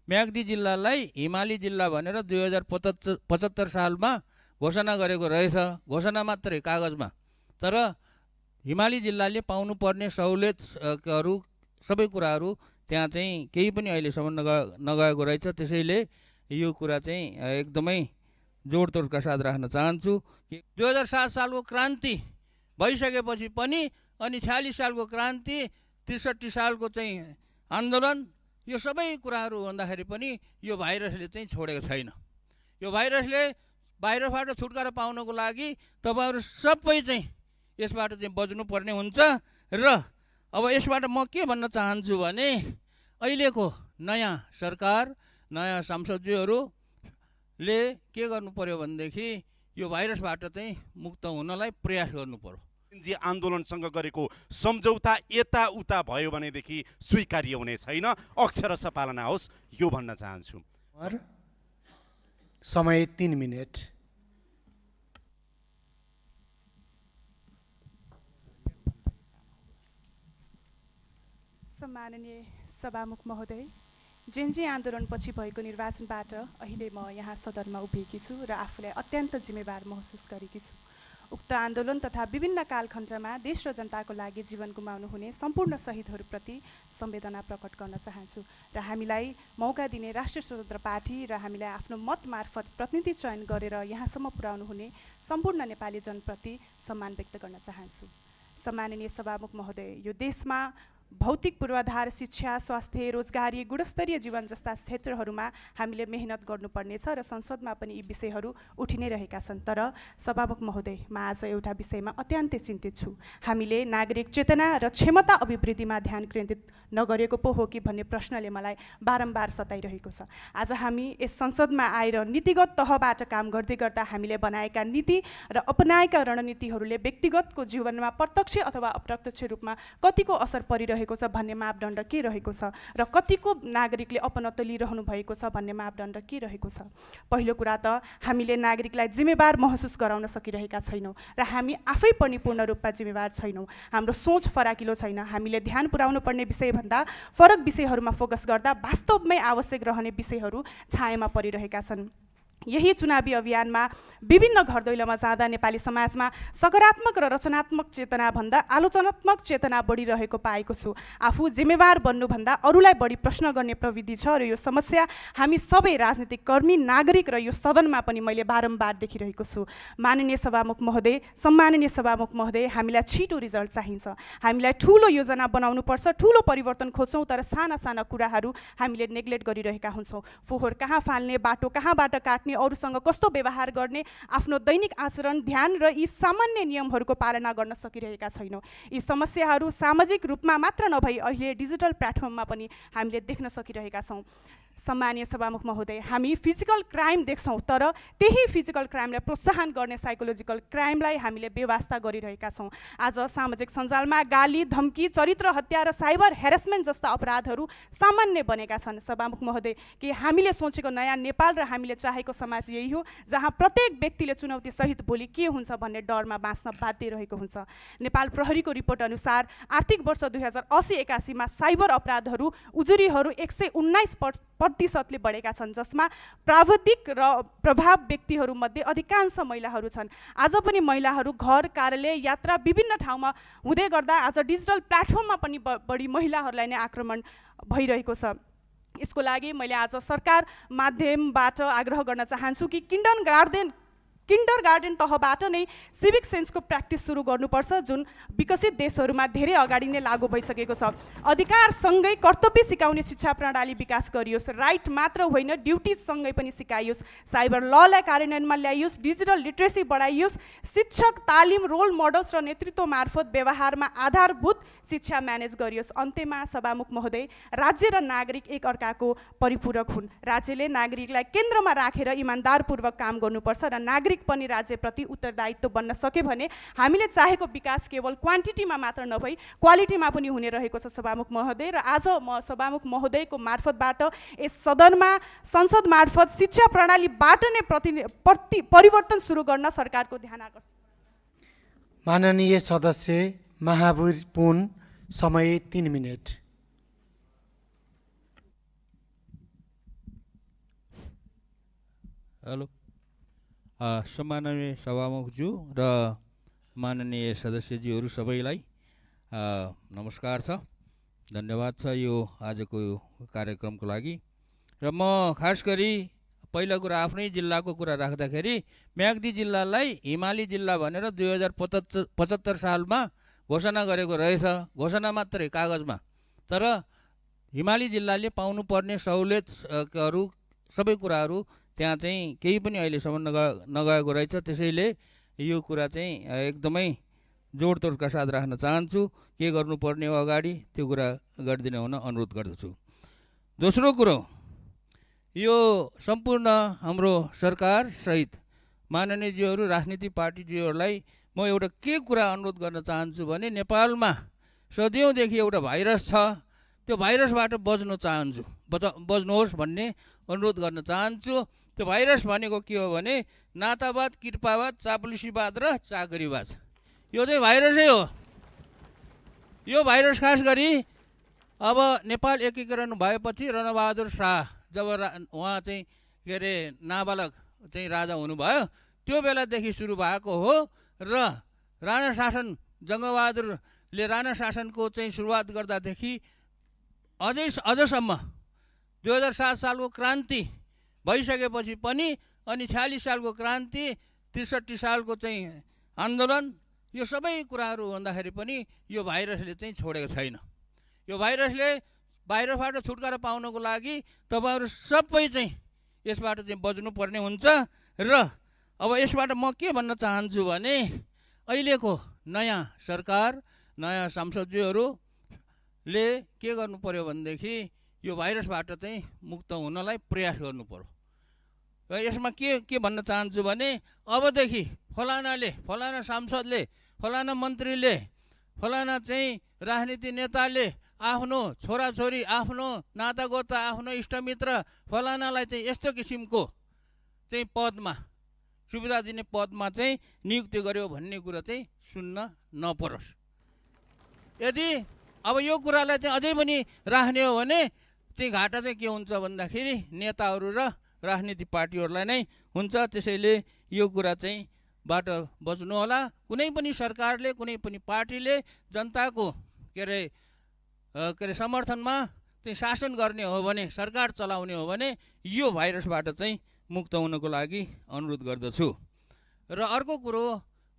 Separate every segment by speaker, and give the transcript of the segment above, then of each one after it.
Speaker 1: म्याग्दी जिल्लालाई हिमाली जिल्ला भनेर 2075 सालमा घोषणा गरेको रहेछ। घोषणा मात्रै कागजमा। तर हिमाली जिल्लाले पाउनुपर्ने सहुलियतहरू सबै कुराहरू त्यहाँ चाहिँ केही पनि अहिलेसम्म नगएको रहेछ। त्यसैले यो कुरा चाहिँ एकदमै जोडतोडका साथ राख्न चाहन्छु। 2007 सालको क्रान्ति भइसकेपछि पनि अनि 46 सालको क्रान्ति, 63 सालको चाहिँ आन्दोलन, यो सबै कुराहरू भन्दाखेरि पनि यो भाइरसले चाहिँ छोडेको छैन। यो भाइरसले भाइरसबाट छुटकारा पाउनको लागि तपाईँहरू सबै चाहिँ यसबाट चाहिँ बच्नुपर्ने हुन्छ। र अब यसबाट म के भन्न चाहन्छु भने अहिलेको नयाँ सरकार, नयाँ सांसदज्यूहरूले के गर्नु पर्यो भनेदेखि यो भाइरसबाट चाहिँ मुक्त हुनलाई प्रयास गर्नु पर्यो।
Speaker 2: जी आन्दोलनसँग गरेको सम्झौता यताउता भयो भनेदेखि स्वीकार्य हुने छैन, अक्षरशः पालना होस्, यो भन्न चाहन्छु।
Speaker 3: समय 3 मिनेट।
Speaker 4: सम्माननीय सभामुख महोदय, जेनजी आन्दोलनपछि भएको निर्वाचनबाट अहिले म यहाँ सदनमा उभिएकी छु र आफूलाई अत्यन्त जिम्मेवार महसुस गरेकी छु। उक्त आन्दोलन तथा विभिन्न कालखण्डमा देश र जनताको लागि जीवन गुमाउनु हुने सम्पूर्ण शहीदहरूप्रति संवेदना प्रकट गर्न चाहन्छु र हामीलाई मौका दिने राष्ट्रिय स्वतन्त्र पार्टी र हामीलाई आफ्नो मत मार्फत प्रतिनिधि चयन गरेर यहाँसम्म पुर्याउनु हुने सम्पूर्ण नेपाली जनप्रति सम्मान व्यक्त गर्न चाहन्छु। सम्माननीय सभामुख महोदय, यो देशमा भौतिक पूर्वाधार, शिक्षा, स्वास्थ्य, रोजगारी, गुणस्तरीय जीवन जस्ता क्षेत्रहरूमा हामीले मेहनत गर्नुपर्नेछ र संसदमा पनि यी विषयहरू उठि नै रहेका छन्। तर सभामुख महोदय, म आज एउटा विषयमा अत्यन्तै चिन्तित छु। हामीले नागरिक चेतना र क्षमता अभिवृद्धिमा ध्यान केन्द्रित नगरेको पो हो कि भन्ने प्रश्नले मलाई बारम्बार सताइरहेको छ। आज हामी यस संसदमा आएर नीतिगत तहबाट काम गर्दै गर्दा हामीले बनाएका नीति र अपनाएका रणनीतिहरूले व्यक्तिगतको जीवनमा प्रत्यक्ष अथवा अप्रत्यक्ष रूपमा कतिको असर परिरहेको छ भन्ने मापदण्ड के रहेको छ र कतिको नागरिकले अपनत्व लिइरहनु भएको छ भन्ने मापदण्ड के रहेको छ। पहिलो कुरा त हामीले नागरिकलाई जिम्मेवार महसुस गराउन सकिरहेका छैनौँ र हामी आफै पनि पूर्ण रूपमा जिम्मेवार छैनौँ। हाम्रो सोच फराकिलो छैन। हामीले ध्यान पुर्याउनु पर्ने विषयभन्दा फरक विषयहरूमा फोकस गर्दा वास्तवमै आवश्यक रहने विषयहरू छायामा परिरहेका छन्। यही चुनावी अभियानमा विभिन्न घरदैलोमा जाँदा नेपाली समाजमा सकारात्मक र रचनात्मक चेतना भन्दा आलोचनात्मक चेतना बढिरहेको पाएको छु। आफू जिम्मेवार बन्नुभन्दा अरूलाई बढी प्रश्न गर्ने प्रविधि छ र यो समस्या हामी सबै राजनीतिक कर्मी, नागरिक र यो सदनमा पनि मैले बारम्बार देखिरहेको छु। माननीय सभामुख महोदय, सम्माननीय सभामुख महोदय, हामीलाई छिटो रिजल्ट चाहिन्छ। हामीलाई ठुलो योजना बनाउनुपर्छ, ठुलो परिवर्तन खोज्छौँ, तर साना साना कुराहरू हामीले नेग्लेक्ट गरिरहेका हुन्छौँ। फोहोर कहाँ फाल्ने, बाटो कहाँबाट काट्ने, अरूसँग कस्तो व्यवहार गर्ने, आफ्नो दैनिक आचरण, ध्यान र यी सामान्य नियमहरूको पालना गर्न सकिरहेका छैनौँ। यी समस्याहरू सामाजिक रूपमा मात्र नभई अहिले डिजिटल प्लेटफर्ममा पनि हामीले देख्न सकिरहेका छौँ। सम्मानीय सभामुख महोदय, हामी फिजिकल क्राइम देख्छौँ, तर त्यही फिजिकल क्राइमलाई प्रोत्साहन गर्ने साइकोलोजिकल क्राइमलाई हामीले बेवास्ता गरिरहेका छौँ। आज सामाजिक सञ्जालमा गाली, धम्की, चरित्र हत्या र साइबर हेरेसमेन्ट जस्ता अपराधहरू सामान्य बनेका छन्। सभामुख महोदय, कि हामीले सोचेको नयाँ नेपाल र हामीले चाहेको समाज यही हो जहाँ प्रत्येक व्यक्तिले चुनौती सहित भोलि के हुन्छ भन्ने डरमा बाँच्न बाध्य रहेको हुन्छ। नेपाल प्रहरीको रिपोर्ट अनुसार आर्थिक वर्ष 2080-81 साइबर अपराधहरू, उजुरीहरू 119% बढेका छन्, जसमा प्राविधिक र प्रभाव व्यक्तिहरूमध्ये अधिकांश महिलाहरू छन्। आज पनि महिलाहरू घर, कार्यालय, यात्रा विभिन्न ठाउँमा हुँदै गर्दा आज डिजिटल प्लेटफर्ममा पनि बढी महिलाहरूलाई नै आक्रमण भइरहेको छ। यसको लागि मैले आज सरकार माध्यमबाट आग्रह गर्न चाहन्छु कि किन्डरगार्टन तहबाट नै सिभिक सेन्सको प्र्याक्टिस सुरु गर्नुपर्छ, जुन विकसित देशहरूमा धेरै अगाडि नै लागू भइसकेको छ। अधिकारसँगै कर्तव्य सिकाउने शिक्षा प्रणाली विकास गरियोस्। राइट मात्र होइन, ड्युटिजसँगै पनि सिकाइयोस्। साइबर ललाई कार्यान्वयनमा ल्याइयोस्। Digital literacy बढाइयोस्। शिक्षक, तालिम, रोल मोडल्स र नेतृत्व मार्फत व्यवहारमा आधारभूत शिक्षा म्यानेज गरियोस्। अन्त्यमा सभामुख महोदय, राज्य र नागरिक एक अर्काको परिपूरक हुन्। राज्यले नागरिकलाई केन्द्रमा राखेर इमान्दारपूर्वक काम गर्नुपर्छ र नागरिक पनि राज्यप्रति उत्तरदायित्व बन्न सके भने हामीले चाहेको विकास केवल क्वान्टिटीमा मात्र नभई क्वालिटीमा पनि हुने रहेको छ। सभामुख महोदय, र आज म सभामुख महोदयको मार्फतबाट यस सदनमा संसद मार्फत शिक्षा प्रणालीबाट नै परिवर्तन सुरु गर्न सरकारको ध्यान आकर्षण।
Speaker 3: माननीय सदस्य महावीर पुन, समय 3 मिनेट।
Speaker 1: हेलो सम्माननीय सभामुखज्यू र माननीय सदस्यज्यूहरू सबैलाई नमस्कार छ, धन्यवाद छ यो आजको यो कार्यक्रमको लागि। र म खास गरी पहिलो कुरा आफ्नै जिल्लाको कुरा राख्दाखेरि म्याग्दी जिल्लालाई हिमाली जिल्ला भनेर 2075 सालमा घोषणा गरेको रहेछ, घोषणा मात्रै कागजमा। तर हिमाली जिल्लाले पाउनुपर्ने सहुलियतहरू सबै कुराहरू त्यहाँ चाहिँ केही पनि अहिलेसम्म नगएको रहेछ। त्यसैले यो कुरा चाहिँ एकदमै जोडतोडका साथ राख्न चाहन्छु। के गर्नुपर्ने हो अगाडि त्यो कुरा गरिदिने हुन अनुरोध गर्दछु। दोस्रो कुरो, यो सम्पूर्ण हाम्रो सरकार सहित माननीयज्यूहरू राजनीतिक पार्टीज्यूहरूलाई म एउटा के कुरा अनुरोध गर्न चाहन्छु भने नेपालमा सदियौँदेखि एउटा भाइरस छ, त्यो भाइरसबाट बच्न चाहन्छु, बच्नुहोस् भन्ने अनुरोध गर्न चाहन्छु। त्यो भाइरस भनेको के हो भने नातावाद, कृपावाद, चाप्लुसीवाद र चाकरीवाद। यो चाहिँ भाइरसै हो। यो भाइरस खास गरी अब नेपाल एकीकरण भएपछि रणबहादुर शाह जब उहाँ चाहिँ के अरे नाबालक चाहिँ राजा हुनुभयो त्यो बेलादेखि सुरु भएको हो। र राणा शासन, जङ्गबहादुरले राणा शासनको चाहिँ सुरुवात गर्दादेखि अझसम्म 2007 सालको क्रान्ति भइसकेपछि पनि, अनि 46 सालको क्रान्ति, 63 सालको चाहिँ आन्दोलन, यो सबै कुराहरू भन्दाखेरि पनि यो भाइरसले चाहिँ छोडेको छैन। यो भाइरसबाट छुटकारा पाउनको लागि तपाईँहरू सबै चाहिँ यसबाट चाहिँ बच्नुपर्ने हुन्छ। र अब यसबाट म के भन्न चाहन्छु भने अहिलेको नयाँ सरकार, नयाँ सांसदज्यूहरूले के गर्नु पर्यो भनेदेखि यो भाइरसबाट चाहिँ मुक्त हुनलाई प्रयास गर्नु पर्यो। र यसमा के भन्न चाहन्छु भने अबदेखि फलाना सांसदले, फलाना मन्त्रीले, फलाना चाहिँ राजनीति नेताले आफ्नो छोराछोरी, आफ्नो नातागोता, आफ्नो इष्टमित्र फलानालाई चाहिँ यस्तो किसिमको चाहिँ पदमा, सुविधा दिने पदमा चाहिँ नियुक्ति गर्यो भन्ने कुरा चाहिँ सुन्न नपरोस्। यदि अब यो कुरालाई चाहिँ अझै पनि राख्ने हो भने चाहिँ घाटा चाहिँ के हुन्छ भन्दाखेरि नेताहरू र राजनीतिक पार्टीहरूलाई नै हुन्छ। त्यसैले यो कुरा चाहिँ बाट बच्नु होला। कुनै पनि सरकारले, कुनै पनि पार्टीले जनताको के अरे समर्थनमा चाहिँ शासन गर्ने हो भने, सरकार चलाउने हो भने यो भाइरसबाट चाहिँ मुक्त हुनको लागि अनुरोध गर्दछु। र अर्को कुरो,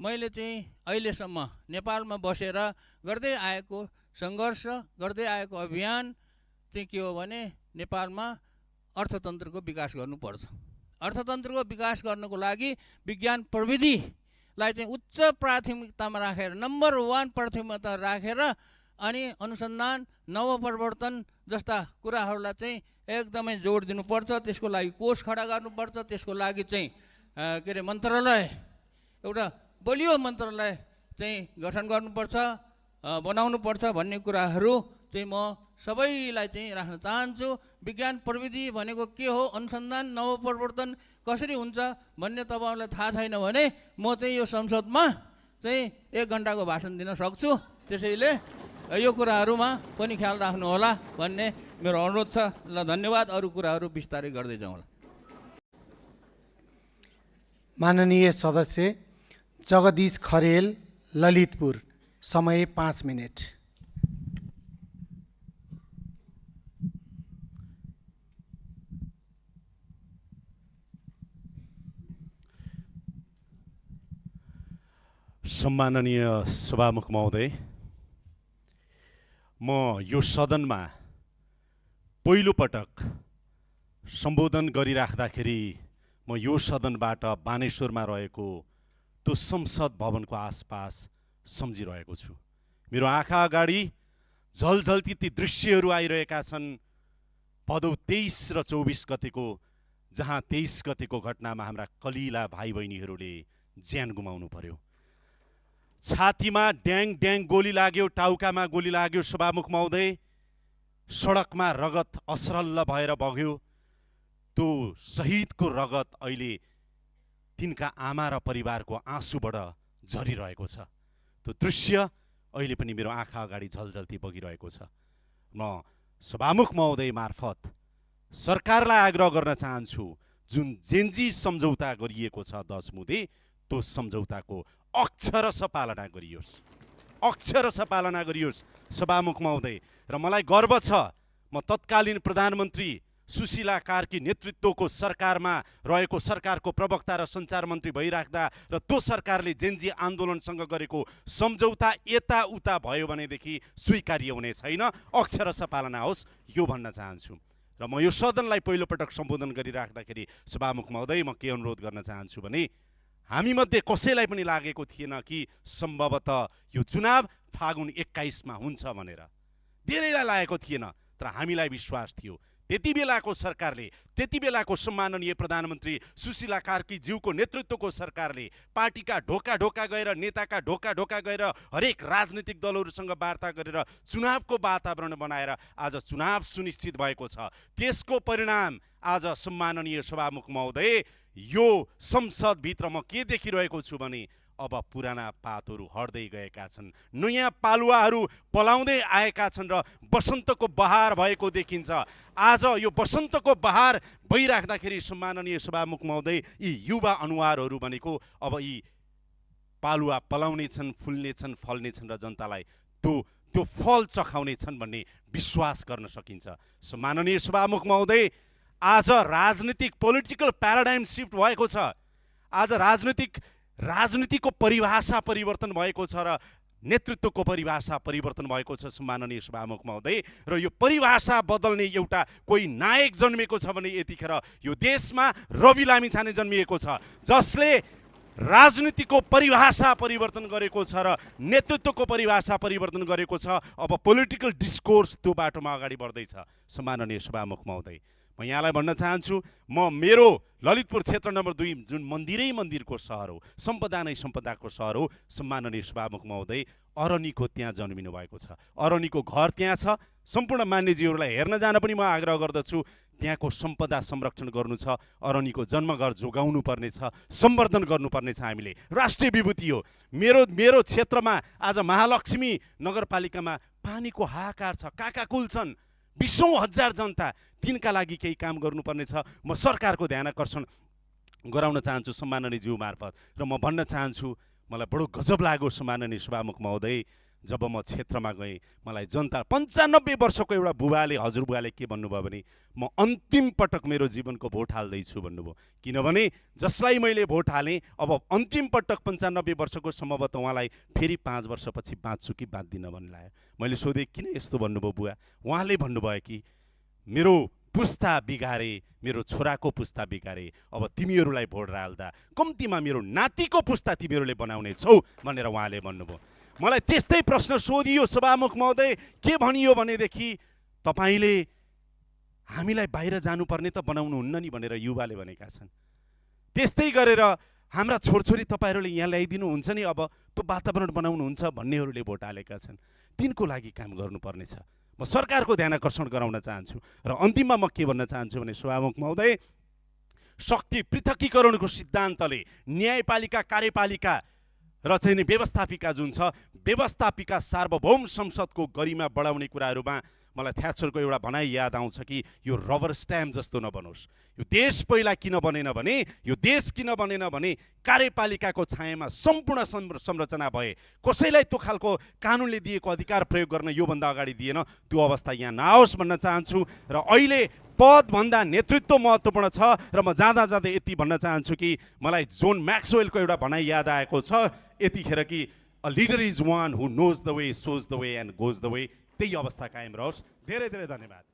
Speaker 1: मैले चाहिँ अहिलेसम्म नेपालमा बसेर गर्दै आएको सङ्घर्ष, गर्दै आएको अभियान चाहिँ के हो भने नेपालमा अर्थतन्त्रको विकास गर्नुपर्छ। अर्थतन्त्रको विकास गर्नको लागि विज्ञान प्रविधिलाई चाहिँ उच्च प्राथमिकतामा राखेर, नम्बर 1 प्राथमिकता राखेर, अनि अनुसन्धान, नवप्रवर्तन जस्ता कुराहरूलाई चाहिँ एकदमै जोड दिनुपर्छ। त्यसको लागि कोष खडा गर्नुपर्छ। त्यसको लागि चाहिँ के अरे मन्त्रालय, एउटा बलियो मन्त्रालय चाहिँ गठन गर्नुपर्छ, बनाउनुपर्छ भन्ने कुराहरू चाहिँ म सबैलाई चाहिँ राख्न चाहन्छु। विज्ञान प्रविधि भनेको के हो, अनुसन्धान, नवप्रवर्तन कसरी हुन्छ भन्ने तपाईँहरूलाई थाहा छैन भने म चाहिँ यो संसदमा चाहिँ 1 घन्टाको भाषण दिन सक्छु। त्यसैले यो कुराहरूमा पनि ख्याल राख्नु होला भन्ने मेरो अनुरोध छ। ल, धन्यवाद। अरू कुराहरू बिस्तारै गर्दै जाउँला।
Speaker 3: माननीय सदस्य जगदीश खरेल, ललितपुर, समय 5 मिनट।
Speaker 2: सम्माननीय सभामुख महोदय, म यो सदनमा पहिलो पटक सम्बोधन गरिराख्दाखेरि म यो सदनबाट बानेश्वरमा रहेको त्यो संसद भवनको आसपास सम्झिरहेको छु। मेरो आँखा अगाडि झलझल्ती ती दृश्यहरू आइरहेका छन्। भदौ 23 र 24 गतेको, जहाँ 23 गतेको घटनामा हाम्रा कलिला भाइ बहिनीहरूले ज्यान गुमाउनु पर्यो। छातीमा ड्याङ ड्याङ गोली लाग्यो, टाउकामा गोली लाग्यो। सभामुख महोदय, सडकमा रगत असरल्ल भएर बग्यो। त्यो शहीदको रगत अहिले तिनका आमा र परिवारको आँसुबाट झरिरहेको छ। त्यो दृश्य अहिले पनि मेरो आँखा अगाडि झलझल्ती बगिरहेको छ। म सभामुख महोदय मार्फत सरकारलाई आग्रह गर्न चाहन्छु, जुन जेन्जी सम्झौता गरिएको छ 10 मुदे, त्यो सम्झौताको अक्षरशः पालना गरियोस्, अक्षरशः पालना गरियोस् सभामुख महोदय। र मलाई गर्व छ म तत्कालीन प्रधानमन्त्री सुशीला कार्की नेतृत्वको सरकारमा रहेको सरकारको प्रवक्ता र सञ्चार मन्त्री भइराख्दा र त्यो सरकारले जेन्जी आन्दोलनसँग गरेको सम्झौता यताउता भयो भनेदेखि स्वीकार्य हुने छैन, अक्षरशः पालना होस् यो भन्न चाहन्छु। र म यो सदनलाई पहिलोपटक सम्बोधन गरिराख्दाखेरि सभामुख महोदय म के अनुरोध गर्न चाहन्छु भने हामीमध्ये कसैलाई पनि लागेको थिएन कि सम्भवतः यो चुनाव फागुन 21 मा हुन्छ भनेर, धेरैलाई लागेको थिएन, तर हामीलाई विश्वास थियो। त्यति बेलाको सरकारले, त्यति बेलाको सम्माननीय प्रधानमन्त्री सुशीला कार्की ज्यूको नेतृत्वको सरकारले पार्टीका ढोका ढोका गएर, नेताका ढोका ढोका गएर, हरेक राजनीतिक दलहरूसँग वार्ता गरेर चुनावको वातावरण बनाएर आज चुनाव सुनिश्चित भएको छ। त्यसको परिणाम आज सम्माननीय सभामुख महोदय यो संसदभित्र म के देखिरहेको छु भने अब पुराना पातहरू हट्दै गएका छन्, नयाँ पालुवाहरू पलाउँदै आएका छन् र बसन्तको बहार भएको देखिन्छ। आज यो बसन्तको बहार भइराख्दाखेरि सम्माननीय सभामुख महोदय यी युवा अनुहारहरू भनेको अब यी पालुवा पलाउने छन्, फुल्ने छन्, फल्ने छन् र जनतालाई त्यो फल चखाउने छन् भन्ने विश्वास गर्न सकिन्छ। सम्माननीय सभामुख महोदय, आज राजनीतिक पोलिटिकल प्याराडाइम सिफ्ट भएको छ। आज राजनीतिको परिभाषा परिवर्तन भएको छ र नेतृत्वको परिभाषा परिवर्तन भएको छ सम्माननीय सभामुख महोदय। र यो परिभाषा बदल्ने एउटा कोही नायक जन्मिएको छ भने यतिखेर यो देशमा रवि लामिछाने जन्मिएको छ, जसले राजनीतिको परिभाषा परिवर्तन गरेको छ र नेतृत्वको परिभाषा परिवर्तन गरेको छ। अब पोलिटिकल डिस्कोर्स त्यो बाटोमा अगाडि बढ्दैछ। सम्माननीय सभामुख महोदय, म यहाँलाई भन्न चाहन्छु, म मेरो ललितपुर क्षेत्र नम्बर 2 जुन मन्दिरै मन्दिरको सहर हो, सम्पदा नै सम्पदाको सहर हो, सम्माननीय सभामुख महोदय अरनीको त्यहाँ जन्मिनु भएको छ, अरनीको घर त्यहाँ छ। सम्पूर्ण मान्यजीहरूलाई हेर्न जान पनि म आग्रह गर्दछु। त्यहाँको सम्पदा संरक्षण गर्नु छ, अरनीको जन्मघर जोगाउनु पर्ने छ, सम्वर्धन गर्नुपर्ने छ। हामीले राष्ट्रिय विभूति हो। मेरो क्षेत्रमा आज महालक्ष्मी नगरपालिकामा पानीको हाहाकार छ, काकाकुल छन्, 20,000 जनता, तिनका लागि केही काम गर्नुपर्ने छ। म सरकारको ध्यान आकर्षण गराउन चाहन्छु सम्माननीय ज्यू मार्फत। र म भन्न चाहन्छु, मलाई बडो गजब लाग्यो सम्माननीय सभामुख महोदय, जब म क्षेत्रमा गएँ मलाई जनता 95 वर्षको एउटा बुबाले, हजुरबुवाले के भन्नुभयो भने म अन्तिम पटक मेरो जीवनको भोट हाल्दैछु भन्नुभयो। किनभने जसलाई मैले भोट हालेँ अब अन्तिम पटक 95 वर्षको सम्भवतः उहाँलाई फेरि 5 वर्षपछि बाँच्छु कि बाँच्दिनँ भन्ने लाग्यो। मैले सोधेँ किन यस्तो भन्नुभयो बुवा? उहाँले भन्नुभयो कि मेरो पुस्ता बिगारे, मेरो छोराको पुस्ता बिगारे, अब तिमीहरूलाई भोट हाल्दा कम्तीमा मेरो नातिको पुस्ता तिमीहरूले बनाउने छौ भनेर उहाँले भन्नुभयो। मलाई त्यस्तै प्रश्न सोधियो सभामुख महोदय, के भनियो भनेदेखि तपाईँले हामीलाई बाहिर जानुपर्ने त बनाउनुहुन्न नि भनेर युवाले भनेका छन्। त्यस्तै गरेर हाम्रा छोरछोरी तपाईँहरूले यहाँ ल्याइदिनुहुन्छ नि, अब त्यो वातावरण बनाउनुहुन्छ भन्नेहरूले भोट हालेका छन्। तिनको लागि काम गर्नुपर्ने छ। म सरकारको ध्यान आकर्षण गराउन चाहन्छु। र अन्तिममा म के भन्न चाहन्छु भने सभामुख महोदय, शक्ति पृथकीकरणको सिद्धान्तले न्यायपालिका, कार्यपालिका र चाहिँ नि व्यवस्थापिका जुन छ, व्यवस्थापिका सार्वभौम संसदको गरिमा बढाउने कुराहरूमा मलाई थ्याचरको एउटा भनाइ याद आउँछ कि यो रबर स्ट्याम्प जस्तो नबनोस्। यो देश पहिला किन बनेन भने, यो देश किन बनेन भने कार्यपालिकाको छायामा सम्पूर्ण संरचना भए, कसैलाई त्यो खालको कानुनले दिएको अधिकार प्रयोग गर्न योभन्दा अगाडि दिएन, त्यो अवस्था यहाँ नआओस् भन्न चाहन्छु। र अहिले पदभन्दा नेतृत्व महत्त्वपूर्ण छ। र म जाँदा जाँदै यति भन्न चाहन्छु कि मलाई जोन म्याक्सवेलको एउटा भनाइ याद आएको छ यतिखेर कि a leader is one who knows the way, shows the way and goes the way. त्यही अवस्था कायम रहोस्। धेरै धेरै धन्यवाद।